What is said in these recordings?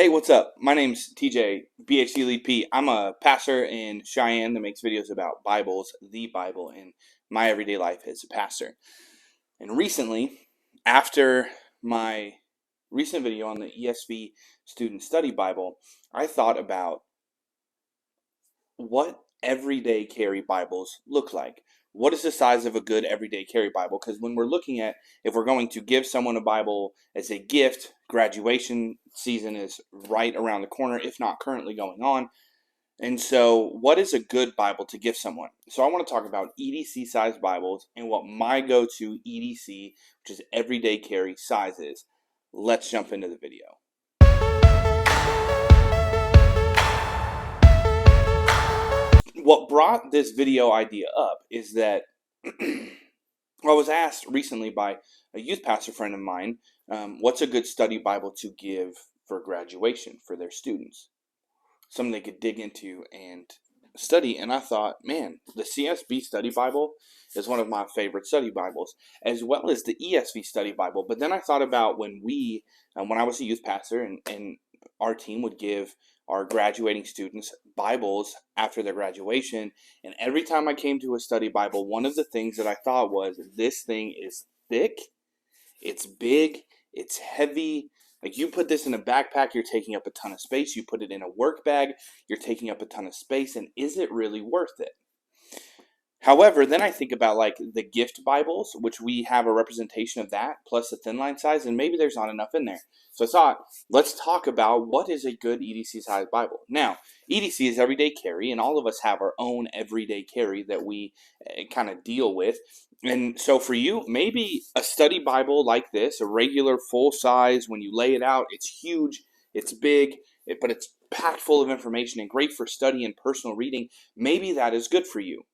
Hey, what's up? My name's TJ, BHC Lead P. I'm a pastor in Cheyenne that makes videos about Bibles, the Bible, and my everyday life as a pastor. And recently, after my recent video on the ESV Student Study Bible, I thought about what everyday carry Bibles look like. What is the size of a good everyday carry Bible? Because when we're looking at if we're going to give someone a Bible as a gift, graduation season is right around the corner, if not currently going on. And so, what is a good Bible to give someone? So, I want to talk about EDC size Bibles and what my go to EDC, which is everyday carry size is. Let's jump into the video. What brought this video idea up is that I was asked recently by a youth pastor friend of mine, what's a good study Bible to give for graduation for their students? Something they could dig into and study. And I thought, man, the CSB Study Bible is one of my favorite study Bibles, as well as the ESV Study Bible. But then I thought about when I was a youth pastor and our team would give our graduating students Bibles after their graduation. And every time I came to a study Bible, one of the things that I thought was, this thing is thick, it's big, it's heavy. Like, you put this in a backpack, you're taking up a ton of space. You put it in a work bag, you're taking up a ton of space. And is it really worth it? However, then I think about like the gift Bibles, which we have a representation of that, plus the Thinline size, and maybe there's not enough in there. So I thought, let's talk about what is a good EDC size Bible. Now, EDC is everyday carry, and all of us have our own everyday carry that we kind of deal with. And so for you, maybe a study Bible like this, a regular full size, when you lay it out, it's huge, it's big, but it's packed full of information and great for study and personal reading. Maybe that is good for you.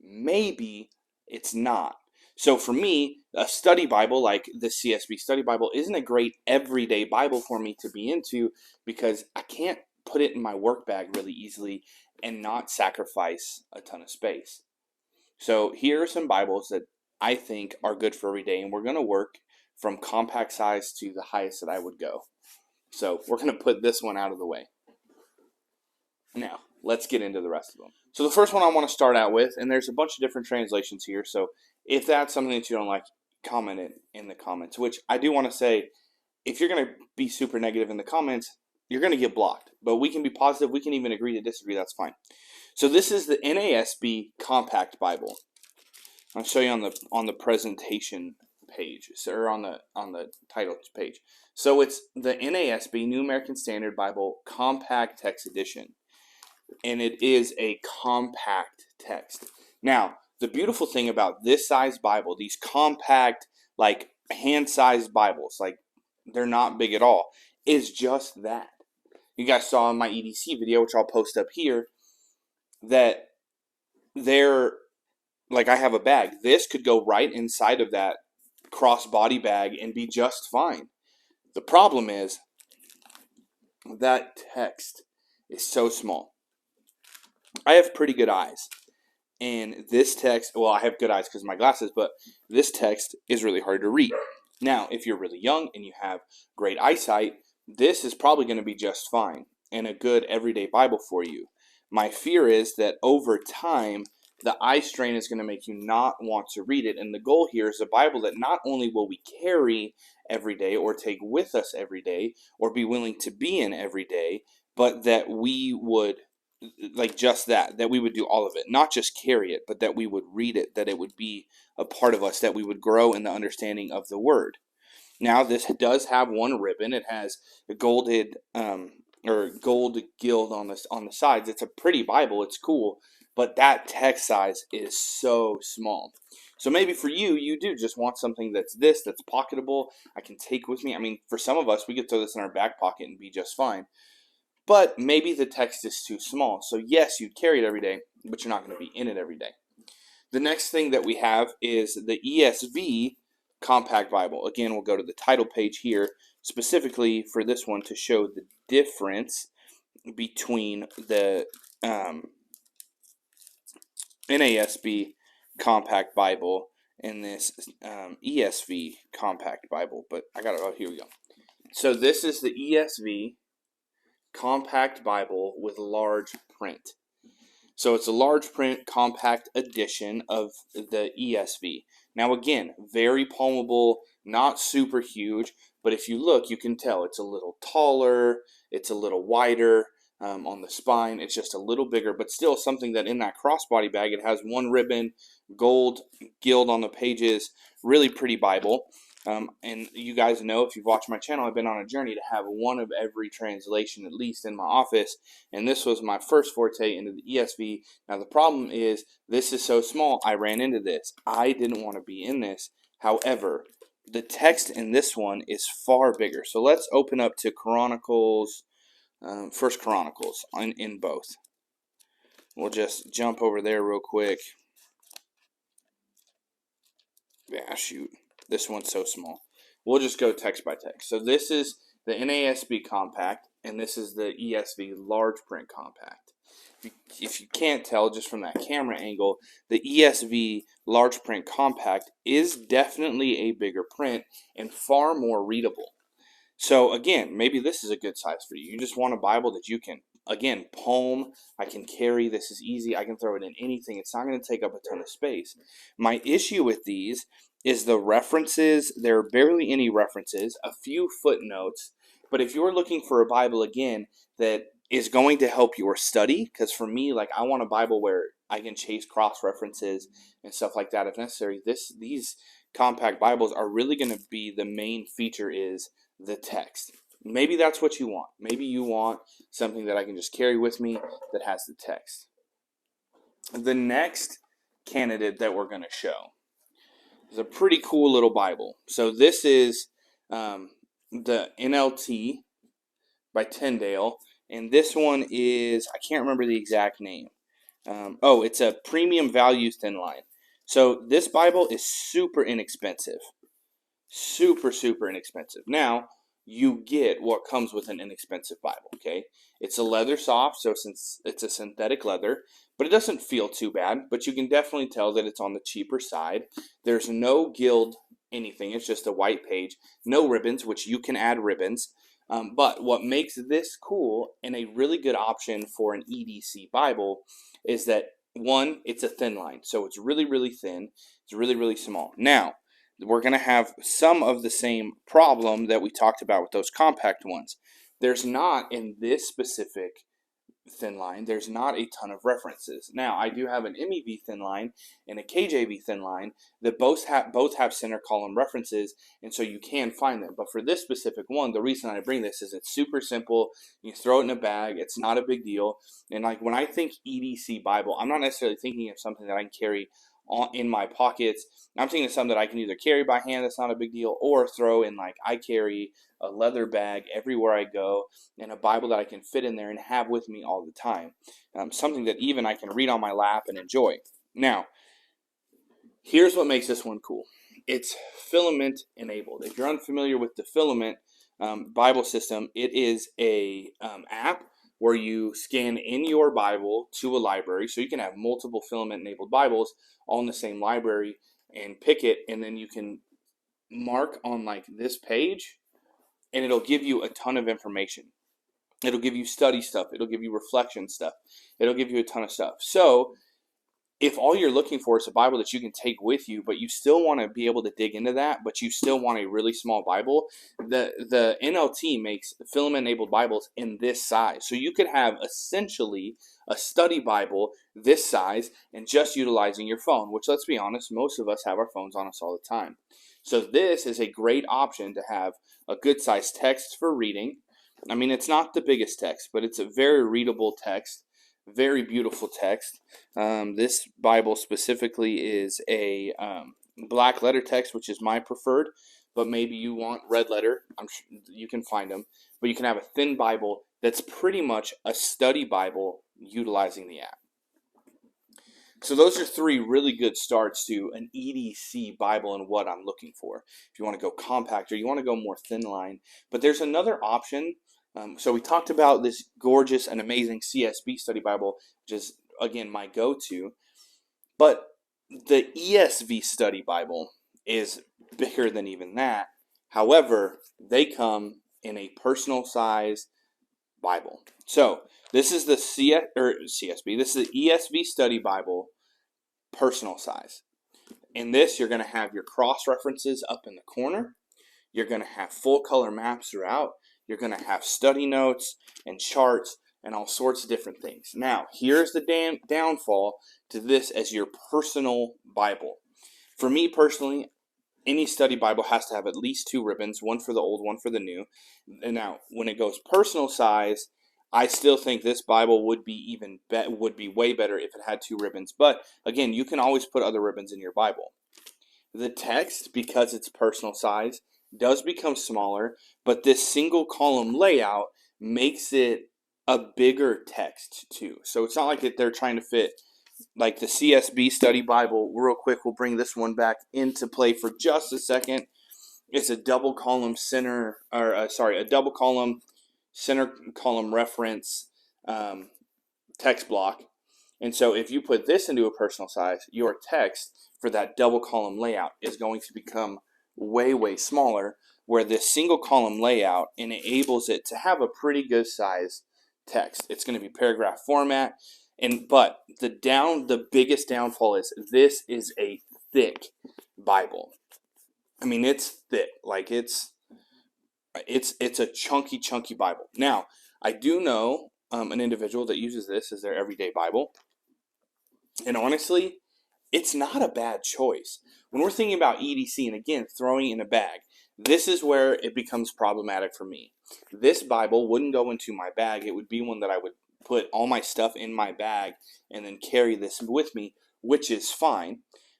Maybe it's not. So for me, a study Bible like the CSB Study Bible isn't a great everyday Bible for me to be into, because I can't put it in my work bag really easily and not sacrifice a ton of space. So here are some Bibles that I think are good for every day, and we're going to work from compact size to the highest that I would go. So we're going to put this one out of the way. Now, let's get into the rest of them. So the first one I want to start out with, and there's a bunch of different translations here, so if that's something that you don't like, comment it in the comments, which I do want to say, if you're going to be super negative in the comments, you're going to get blocked. But we can be positive, we can even agree to disagree, that's fine. So this is the NASB Compact Bible. I'll show you on the presentation page, or on the title page. So it's the NASB, New American Standard Bible Compact Text Edition. And it is a compact text. Now, the beautiful thing about this size Bible, these compact, like hand-sized Bibles, like they're not big at all, is just that. You guys saw in my EDC video, which I'll post up here, that they're, like, I have a bag. This could go right inside of that crossbody bag and be just fine. The problem is that text is so small. I have pretty good eyes, and this text, well, I have good eyes because of my glasses, but this text is really hard to read. Now, if you're really young and you have great eyesight, this is probably going to be just fine and a good everyday Bible for you. My fear is that over time, the eye strain is going to make you not want to read it, and the goal here is a Bible that not only will we carry every day or take with us every day or be willing to be in every day, but that we would, like, just that we would do all of it, not just carry it, but that we would read it, that it would be a part of us, that we would grow in the understanding of the Word. Now, this does have one ribbon. It has a gold gild on the sides. It's a pretty Bible. It's cool, but that text size is so small. So maybe for you, you do just want something that's pocketable, I can take with me. I mean, for some of us, we could throw this in our back pocket and be just fine. But maybe the text is too small. So yes, you'd carry it every day, but you're not going to be in it every day. The next thing that we have is the ESV Compact Bible. Again, we'll go to the title page here, specifically for this one to show the difference between the NASB Compact Bible and this ESV Compact Bible. But I got it. Oh, here we go. So this is the ESV compact Bible with large print. So it's a large print compact edition of the ESV. Now again, very palmable, not super huge, but if you look, you can tell it's a little taller, it's a little wider on the spine. It's just a little bigger, but still something that in that crossbody bag, it has one ribbon, gold gild on the pages, really pretty Bible. And you guys know, if you've watched my channel, I've been on a journey to have one of every translation at least in my office, and this was my first forte into the ESV. Now the problem is, this is so small, I ran into this. I didn't want to be in this. However, the text in this one is far bigger. So let's open up to Chronicles, First Chronicles in both. We'll just jump over there real quick. Yeah, shoot. This one's so small. We'll just go text by text. So this is the NASB Compact, and this is the ESV Large Print Compact. If you can't tell just from that camera angle, the ESV Large Print Compact is definitely a bigger print and far more readable. So again, maybe this is a good size for you. You just want a Bible that you can, again, palm. I can carry. This is easy. I can throw it in anything. It's not going to take up a ton of space. My issue with these is the references. There are barely any references, a few footnotes. But if you're looking for a Bible, again, that is going to help your study, because for me, like, I want a Bible where I can chase cross-references and stuff like that if necessary. These compact Bibles are really going to be, the main feature is the text. Maybe that's what you want. Maybe you want something that I can just carry with me that has the text. The next candidate that we're going to show is a pretty cool little Bible. So this is the NLT by Tyndale, and this one is, I can't remember the exact name. It's a premium value Thinline. So this Bible is super inexpensive. Super, super inexpensive. Now, you get what comes with an inexpensive Bible, okay? It's a leather soft, so since it's a synthetic leather, but it doesn't feel too bad, but you can definitely tell that it's on the cheaper side. There's no gild anything. It's just a white page. No ribbons, which you can add ribbons. But what makes this cool and a really good option for an EDC Bible is that, one, it's a thin line. So it's really, really thin. It's really, really small. Now, we're going to have some of the same problem that we talked about with those compact ones. There's not, in this specific thin line, there's not a ton of references. Now, I do have an MEV thin line and a KJV thin line that both have center column references, and so you can find them. But for this specific one, the reason I bring this is it's super simple. You throw it in a bag. It's not a big deal. And like, when I think EDC Bible, I'm not necessarily thinking of something that I can carry in my pockets. I'm thinking of something that I can either carry by hand, that's not a big deal, or throw in, like, I carry a leather bag everywhere I go, and a Bible that I can fit in there and have with me all the time. Something that even I can read on my lap and enjoy. Now, here's what makes this one cool. It's Filament enabled. If you're unfamiliar with the Filament Bible system, it is a app where you scan in your Bible to a library, so you can have multiple Filament-enabled Bibles all in the same library and pick it, and then you can mark on, like, this page, and it'll give you a ton of information. It'll give you study stuff. It'll give you reflection stuff. It'll give you a ton of stuff. So if all you're looking for is a Bible that you can take with you, but you still want to be able to dig into that, but you still want a really small Bible, the NLT makes filament-enabled Bibles in this size. So you could have essentially a study Bible this size and just utilizing your phone, which, let's be honest, most of us have our phones on us all the time. So this is a great option to have a good-sized text for reading. I mean, it's not the biggest text, but it's a very readable text. Very beautiful text. This Bible specifically is a black letter text, which is my preferred, but maybe you want red letter. I'm sure you can find them. But you can have a thin Bible that's pretty much a study Bible utilizing the app. So those are three really good starts to an EDC Bible and what I'm looking for. If you want to go compact or you want to go more thin line. But there's another option. So we talked about this gorgeous and amazing CSB study Bible, which is, again, my go-to. But the ESV study Bible is bigger than even that. However, they come in a personal size, Bible. So this is the CSB. This is the ESV Study Bible personal size. In this, you're going to have your cross references up in the corner. You're going to have full color maps throughout. You're going to have study notes and charts and all sorts of different things. Now, here's the downfall to this as your personal Bible. For me personally, any study Bible has to have at least 2 ribbons, one for the old, one for the new. And now, when it goes personal size, I still think this Bible would be way better if it had 2 ribbons. But again, you can always put other ribbons in your Bible. The text, because it's personal size, does become smaller, but this single column layout makes it a bigger text too. So it's not like they're trying to fit like the CSB Study Bible. Real quick, we'll bring this one back into play for just a second. It's a double column center column reference text block. And so if you put this into a personal size, your text for that double column layout is going to become way, way smaller, where this single column layout enables it to have a pretty good size text. It's going to be paragraph format. But the biggest downfall is this is a thick Bible. I mean, it's thick. Like it's a chunky Bible. Now, I do know an individual that uses this as their everyday Bible. And honestly, it's not a bad choice. When we're thinking about EDC, and again, throwing it in a bag, this is where it becomes problematic for me. This Bible wouldn't go into my bag. It would be one that I would put all my stuff in my bag and then carry this with me, which is fine.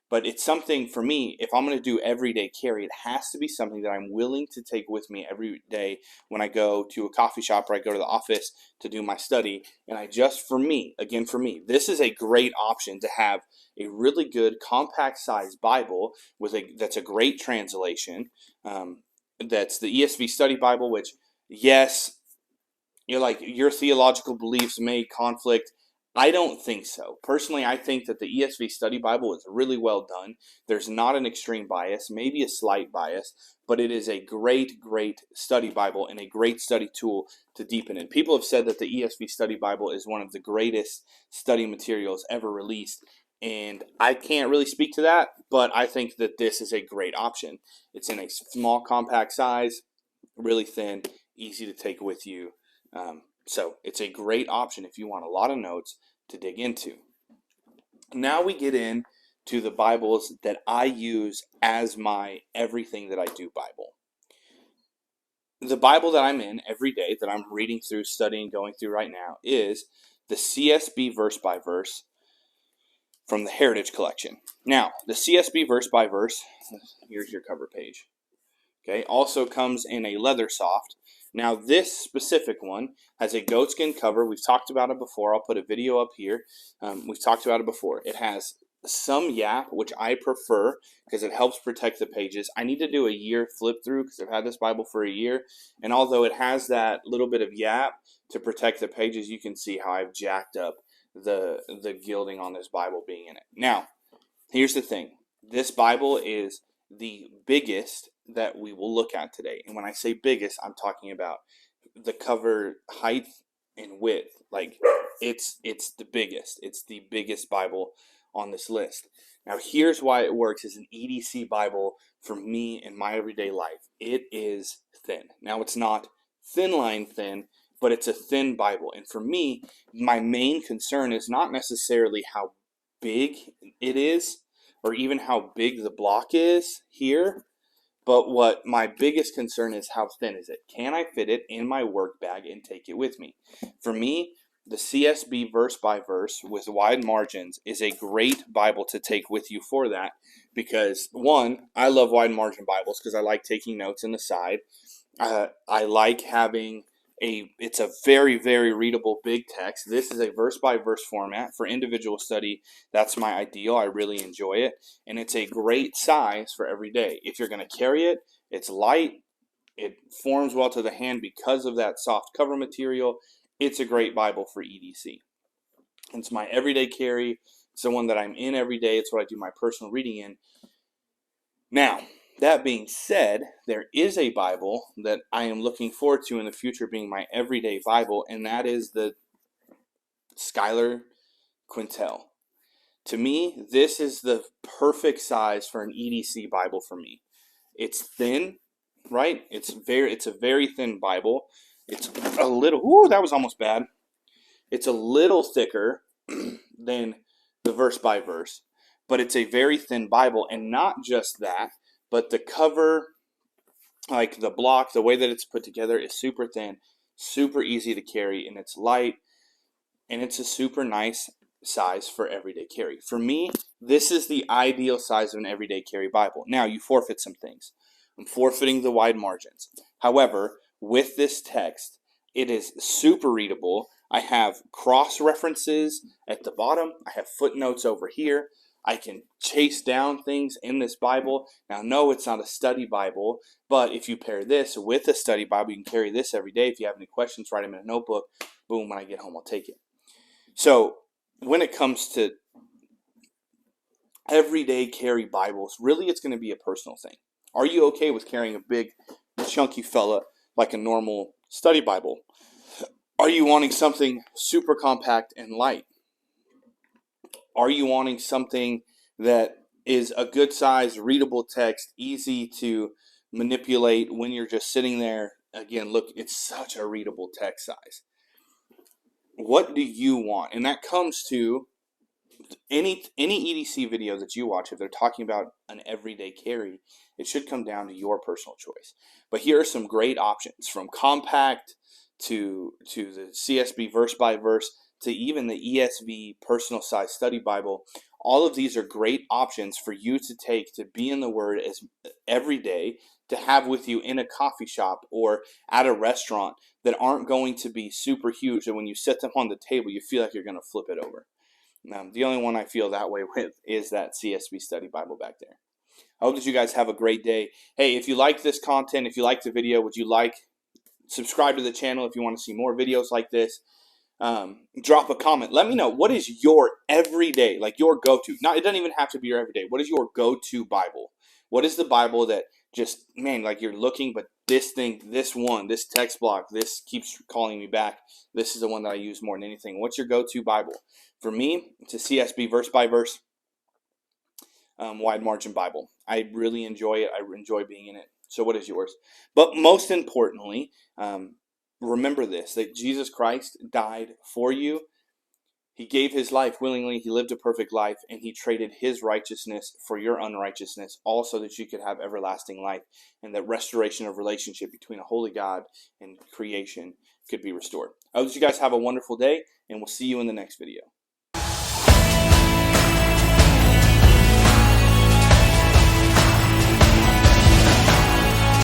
But it's something for me, if I'm going to do everyday carry, it has to be something that I'm willing to take with me every day when I go to a coffee shop or I go to the office to do my study. And for me, this is a great option to have a really good compact size Bible that's a great translation. That's the ESV Study Bible, which, yes, your theological beliefs may conflict. I don't think so. Personally, I think that the ESV Study Bible is really well done. There's not an extreme bias, maybe a slight bias, but it is a great study Bible and a great study tool to deepen in. People have said that the ESV Study Bible is one of the greatest study materials ever released, and I can't really speak to that, but I think that this is a great option. It's in a small, compact size, really thin, easy to take with you. So it's a great option if you want a lot of notes to dig into. Now we get into the Bibles that I use as my everything that I do Bible. The Bible that I'm in every day, that I'm reading through, studying, going through right now, is the CSB verse by verse from the Heritage Collection. Now, the CSB verse by verse, here's your cover page. Okay, also comes in a leather soft. Now, this specific one has a goatskin cover. We've talked about it before. I'll put a video up here. We've talked about it before. It has some yap, which I prefer because it helps protect the pages. I need to do a year flip through because I've had this Bible for a year. And although it has that little bit of yap to protect the pages, you can see how I've jacked up the gilding on this Bible being in it. Now, here's the thing. This Bible is the biggest that we will look at today. And when I say biggest, I'm talking about the cover height and width. Like it's the biggest. It's the biggest Bible on this list. Now here's why it works as an EDC Bible for me in my everyday life. It is thin. Now it's not Thinline thin, but it's a thin Bible. And for me, my main concern is not necessarily how big it is or even how big the block is here. But what my biggest concern is, how thin is it? Can I fit it in my work bag and take it with me? For me, the CSB verse by verse with wide margins is a great Bible to take with you for that. Because one, I love wide margin Bibles because I like taking notes in the side. I like having it's a very, very readable big text. This is a verse by verse format for individual study. That's my ideal. I really enjoy it. And it's a great size for every day. If you're going to carry it, it's light. It forms well to the hand because of that soft cover material. It's a great Bible for EDC. It's my everyday carry. It's the one that I'm in every day. It's what I do my personal reading in. Now, That being said, there is a Bible that I am looking forward to in the future being my everyday Bible, and that is the Schuyler Quintel. To me, this is the perfect size for an EDC Bible for me. It's thin, right? It's a very thin Bible. It's a little, ooh, that was almost bad. It's a little thicker than the verse by verse, but it's a very thin Bible. And not just that, but the cover, like the block, the way that it's put together is super thin, super easy to carry, and it's light, and it's a super nice size for everyday carry. For me, this is the ideal size of an everyday carry Bible. Now, you forfeit some things. I'm forfeiting the wide margins. However, with this text, it is super readable. I have cross references at the bottom. I have footnotes over here. I can chase down things in this Bible. Now, no, it's not a study Bible, but if you pair this with a study Bible, you can carry this every day. If you have any questions, write them in a notebook. Boom, when I get home, I'll take it. So when it comes to everyday carry Bibles, really it's going to be a personal thing. Are you okay with carrying a big, chunky fella like a normal study Bible? Are you wanting something super compact and light? Are you wanting something that is a good size, readable text, easy to manipulate when you're just sitting there? Again, look, it's such a readable text size. What do you want? And that comes to any EDC video that you watch. If they're talking about an everyday carry, it should come down to your personal choice. But here are some great options, from compact to the CSB verse by verse to even the ESV personal size study Bible. All of these are great options for you to take to be in the Word as every day, to have with you in a coffee shop or at a restaurant, that aren't going to be super huge, and when you set them on the table, you feel like you're going to flip it over. Now, the only one I feel that way with is that CSB study Bible back there. I hope that you guys have a great day. Hey, if you like this content, if you like the video, would you subscribe to the channel if you want to see more videos like this? Drop a comment. Let me know, what is your everyday, like your go-to? Not, it doesn't even have to be your everyday. What is your go-to Bible? What is the Bible that just, man, like you're looking, but this thing, this text block, this keeps calling me back. This is the one that I use more than anything. What's your go-to Bible? For me, it's a CSB verse by verse, wide margin Bible. I really enjoy it. I enjoy being in it. So what is yours? But most importantly, remember this, that Jesus Christ died for you. He gave his life willingly. He lived a perfect life, and he traded his righteousness for your unrighteousness, all so that you could have everlasting life, and that restoration of relationship between a holy God and creation could be restored. I hope that you guys have a wonderful day, and we'll see you in the next video.